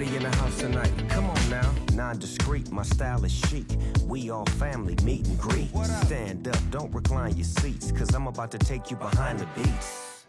party in the house tonight. Come on now. Non-discreet, my style is chic. We all family, meet and greet. Stand up, don't recline your seats, cause I'm about to take you behind the beats.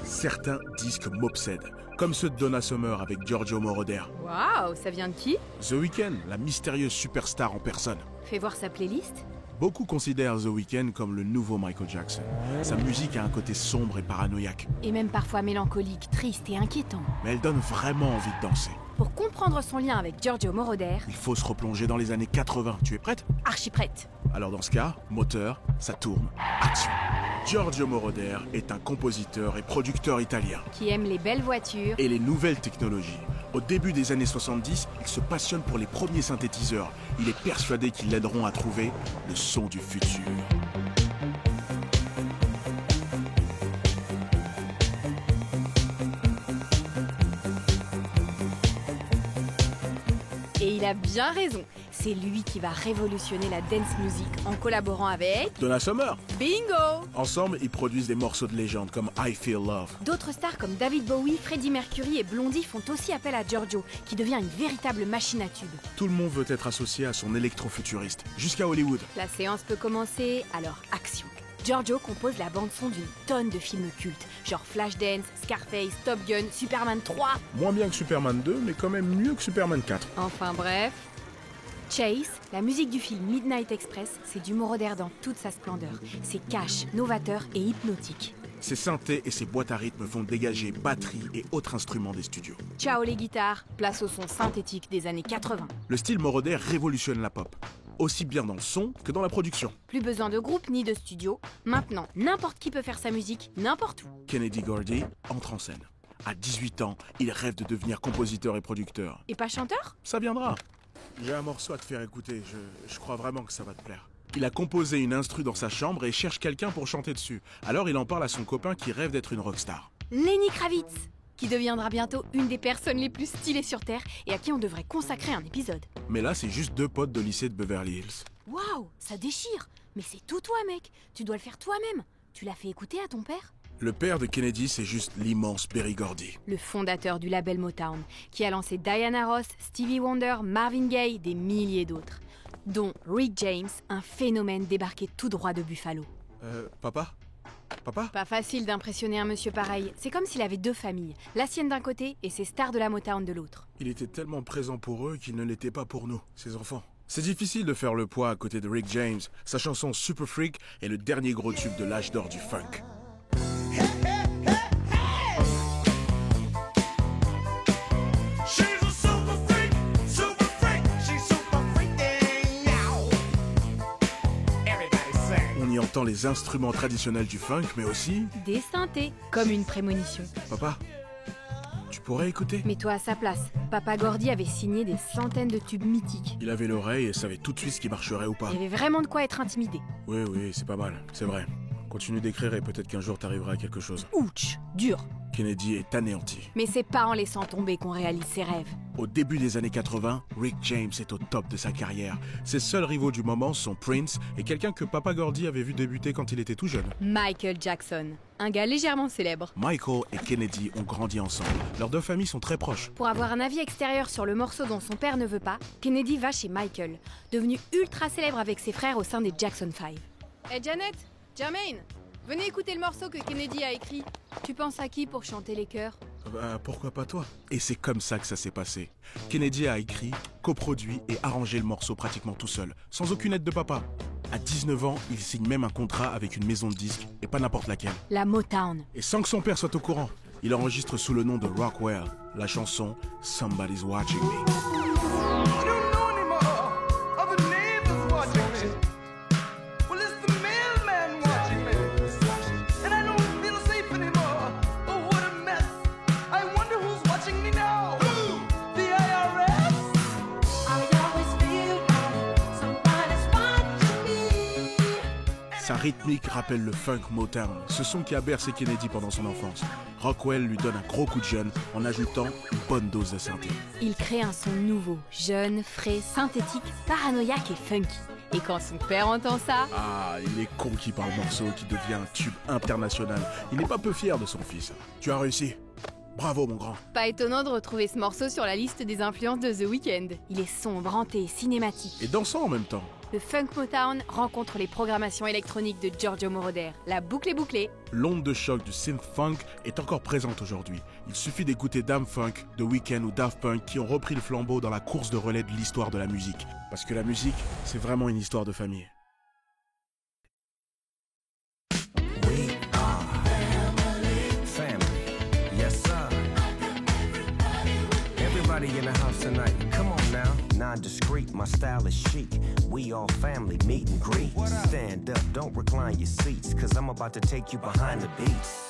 Certains disques m'obsèdent, comme ceux de Donna Summer avec Giorgio Moroder. Waouh, ça vient de qui? The Weeknd, la mystérieuse superstar en personne. Fais voir sa playlist. Beaucoup considèrent The Weeknd comme le nouveau Michael Jackson. Sa musique a un côté sombre et paranoïaque. Et même parfois mélancolique, triste et inquiétant. Mais elle donne vraiment envie de danser. Pour comprendre son lien avec Giorgio Moroder, Il faut se replonger dans les années 80. Tu es prête? archi prête. Alors dans ce cas, moteur, ça tourne, action. Giorgio Moroder est un compositeur et producteur italien. Qui aime les belles voitures. Et les nouvelles technologies. Au début des années 70, il se passionne pour les premiers synthétiseurs. Il est persuadé qu'ils l'aideront à trouver le son du futur. Et il a bien raison. C'est lui qui va révolutionner la dance music en collaborant avec... Donna Summer. Bingo! Ensemble, ils produisent des morceaux de légende comme I Feel Love. D'autres stars comme David Bowie, Freddie Mercury et Blondie font aussi appel à Giorgio, qui devient une véritable machine à tubes. Tout le monde veut être associé à son électrofuturiste, jusqu'à Hollywood. La séance peut commencer, alors action. Giorgio compose la bande-son d'une tonne de films cultes, genre Flashdance, Scarface, Top Gun, Superman 3. Moins bien que Superman 2, mais quand même mieux que Superman 4. Enfin bref. Chase, la musique du film Midnight Express, c'est du Moroder dans toute sa splendeur. C'est cash, novateur et hypnotique. Ses synthés et ses boîtes à rythme font dégager batterie et autres instruments des studios. Ciao les guitares, place au son synthétique des années 80. Le style Moroder révolutionne la pop, aussi bien dans le son que dans la production. Plus besoin de groupe ni de studio. Maintenant, n'importe qui peut faire sa musique, n'importe où. Kennedy Gordy entre en scène. À 18 ans, il rêve de devenir compositeur et producteur. Et pas chanteur? Ça viendra. J'ai un morceau à te faire écouter, je crois vraiment que ça va te plaire. Il a composé une instru dans sa chambre et cherche quelqu'un pour chanter dessus. Alors il en parle à son copain qui rêve d'être une rockstar. Lenny Kravitz, qui deviendra bientôt une des personnes les plus stylées sur Terre et à qui on devrait consacrer un épisode. Mais là, c'est juste deux potes de lycée de Beverly Hills. Waouh, ça déchire. Mais c'est tout toi, mec. Tu dois le faire toi-même. Tu l'as fait écouter à ton père? Le père de Kennedy, c'est juste l'immense Berry Gordy. Le fondateur du label Motown, qui a lancé Diana Ross, Stevie Wonder, Marvin Gaye, des milliers d'autres. Dont Rick James, un phénomène débarqué tout droit de Buffalo. Papa? Papa? Pas facile d'impressionner un monsieur pareil. C'est comme s'il avait deux familles. La sienne d'un côté et ses stars de la Motown de l'autre. Il était tellement présent pour eux qu'il ne l'était pas pour nous, ses enfants. C'est difficile de faire le poids à côté de Rick James. Sa chanson Super Freak est le dernier gros tube de l'âge d'or du funk. On y entend les instruments traditionnels du funk, mais aussi... des synthés, comme une prémonition. Papa, tu pourrais écouter? Mets-toi à sa place. Papa Gordy avait signé des centaines de tubes mythiques. Il avait l'oreille et savait tout de suite ce qui marcherait ou pas. Il y avait vraiment de quoi être intimidé. Oui, c'est pas mal, c'est vrai. Continue d'écrire et peut-être qu'un jour t'arriveras à quelque chose. Ouch, dur. Kennedy est anéanti. Mais c'est pas en laissant tomber qu'on réalise ses rêves. Au début des années 80, Rick James est au top de sa carrière. Ses seuls rivaux du moment sont Prince et quelqu'un que Papa Gordy avait vu débuter quand il était tout jeune. Michael Jackson, un gars légèrement célèbre. Michael et Kennedy ont grandi ensemble. Leurs deux familles sont très proches. Pour avoir un avis extérieur sur le morceau dont son père ne veut pas, Kennedy va chez Michael, devenu ultra célèbre avec ses frères au sein des Jackson 5. Hey Janet, Jermaine, venez écouter le morceau que Kennedy a écrit. Tu penses à qui pour chanter les chœurs? Pourquoi pas toi? Et c'est comme ça que ça s'est passé. Kennedy a écrit, coproduit et arrangé le morceau pratiquement tout seul, sans aucune aide de papa. À 19 ans, il signe même un contrat avec une maison de disques, et pas n'importe laquelle. La Motown. Et sans que son père soit au courant, il enregistre sous le nom de Rockwell la chanson Somebody's Watching Me. Sa rythmique rappelle le funk Motown, ce son qui a bercé Kennedy pendant son enfance. Rockwell lui donne un gros coup de jeune en ajoutant une bonne dose de synthé. Il crée un son nouveau, jeune, frais, synthétique, paranoïaque et funky. Et quand son père entend ça... Ah, il est con qui parle morceau qui devient un tube international. Il n'est pas peu fier de son fils. Tu as réussi. Bravo, mon grand. Pas étonnant de retrouver ce morceau sur la liste des influences de The Weeknd. Il est sombre, hanté, cinématique. Et dansant en même temps. Le funk Motown rencontre les programmations électroniques de Giorgio Moroder. La boucle est bouclée. L'onde de choc du synth funk est encore présente aujourd'hui. Il suffit d'écouter Dam Funk, The Weeknd ou Daft Punk qui ont repris le flambeau dans la course de relais de l'histoire de la musique. Parce que la musique, c'est vraiment une histoire de famille. We are family. Yes, sir. Everybody in the house tonight. Come on now. Non-discreet, my style is chic. We all family, meet and greet. Stand up, don't recline your seats, cause I'm about to take you behind the beats.